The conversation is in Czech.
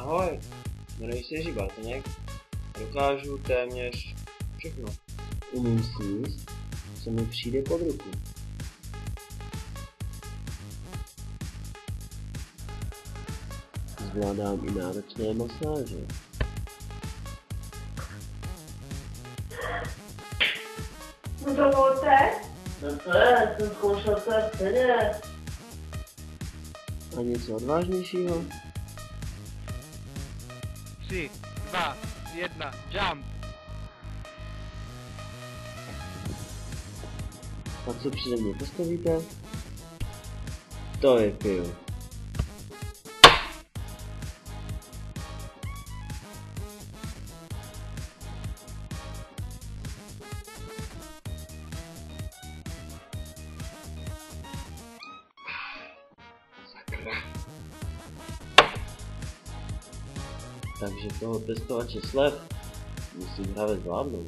Ahoj, jmenuji se Jiří Bartoněk a dokážu téměř všechno. Umím sníst, co mi přijde pod ruku. Zvládám i náročné masáže. No dovolte? No to je, jsem zkoušel své scéně. A něco odvážnějšího? 3, 2, 1, jump! A co přede mě postavíte? To je pivo. Takže toho testovače slev musím právě zvládnout.